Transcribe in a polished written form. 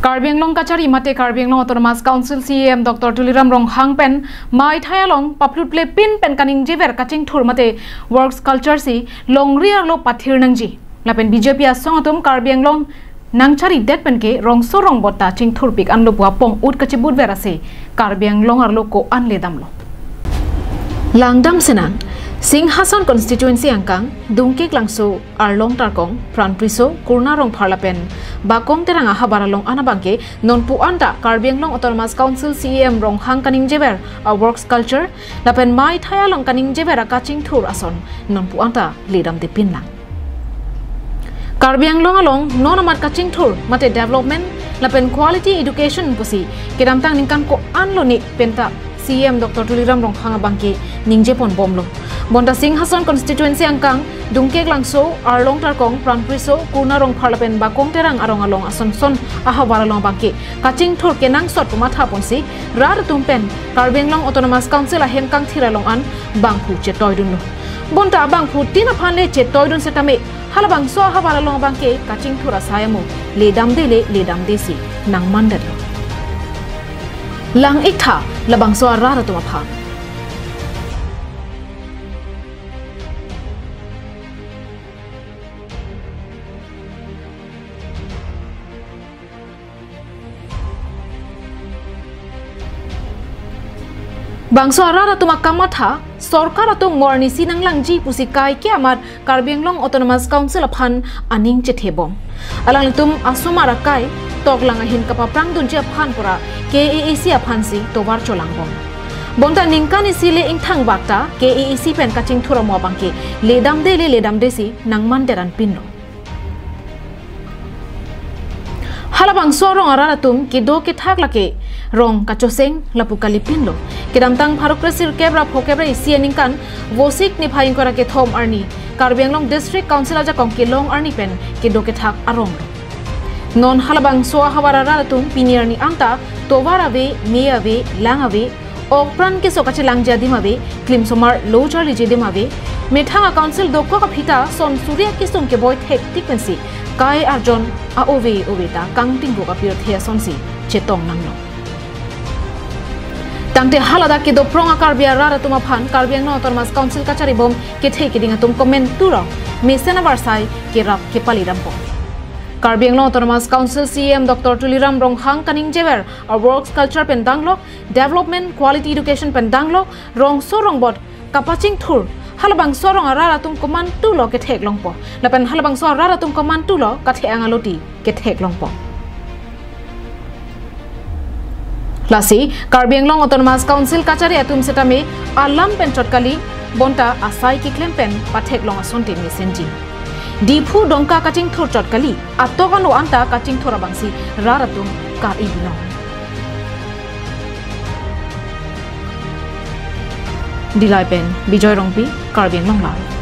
Karbi Anglong Kachari Mate Karbi Anglong Autonomous Council CEM Dr. Tuliram Ronghang Pen Mai Thayalong Paplut Ple Pin Pen Kaning Jever Kaching Thur Mate Works Culture Si Long Ria Lo Pathir Nangji Lapen BJP Asong Atum Karbi Anglong Nangchari Det Pen Ke Rong So Rong Bota Ching Thur Pik Anlo Pong Ut Kachibut Verase Karbi Anglong Arlo Ko Anle Damlo Langdam Senang Singhasan constituency angkang Dungkik Langso Arlong Tarkong Pranpriso Kurnarong Parlapen Bakong Terang Habaralong Anabangke Non Puanta Karbi Anglong Autonomous Council CEM Ronghang Kaning Jever a Works Culture Lapen Mai Thayalong Kaning Jever a Kaching Thur Ason Non Puanta Lidam de Pinlang Karbi Anglong along non amat Kaching Thur Mate Development Lapen Quality Education Pusi Kedamtang Ningkan Ko Anlo Ni Penta CEM Dr. Tuliram Ronghang Abangke Ningjepon Bomlo Bonda Singhasan constituency angkang Dungkek Langso Arlong Tarkong Pranpriso Kurnarong Parlapen Bakong Terang Arong Along Asonson Ahabaralong Bangke Kaching Thur Kenang Sot Pumatha Ponsi Rar Tumpen Karbi Anglong Autonomous Council Ahem Kang Thiralong An Bangpu Chetoidun Bonda Bangpu Tina Phanle Chetoidun Setame Halabang So Ahabaralong Bangke Kaching Thur Asayamu Ledam Desi Nang Mandad Lang Ikha Labang So Rar Tumaphan Bangso arara tumakkamatha Sorkar atung morni sinang langji pusikai ke amat Karbi Anglong Autonomous Council aphan aning chethebom alang litum asumara kai tok langahin kapaprang dunje aphan pura KAEC aphan si tobar cholangbom bonta ningkani sile ingthang bakta KAEC pen kaching thuramo bangke ledam de si nangman deran pinno halabang sorong arara tum kido ke thak lake rong kachoseng lapukali pinlo Kedamtang Pharukrasir Kebra Phokebra Isianingkan Vosik ni Phaing Kora ke Thom Arni Karbi Anglong District Council aja kong ke Long Arni pen ke do ke thak arong non halabang so hawarara tum pinier ni angta towarave meave langave okpran ke sokache langja dimave klim somar low charlie je dimave methanga council dokko ka phita son surya kisum ke boy thek frequency kai arjon a ove ta kangting go ka pir thia sonsi chetong nanglo Tangte halada ke do pronga Karbi arara tuma phan Karbi Anglong Autonomous Council kachari bom ke thei ke dinga tum comment tura mesena varsai ke rap ke paliram po Karbi Anglong Autonomous Council CEM Dr. Tuliram Ronghang Kaning Jever a Works Culture Pendanglo Development Quality Education Pendanglo Rong So Rong Bot Kapaching Thur halabang so rong arara tum command tu lo ke thek long po lapen halabang so arara tum command tu lo ka the angaloti ke thek long po Lasi, Karbi Anglong Autonomous Council kachari atum setame alam pen chotkali bonta asai ki klem pen pathek long asonte mesenji Dipu dongka kaching thur chotkali atogano anta kaching thura bangsi raratum ka ibno Dilai pen Bijoy Rongpi Karbi Anglong Live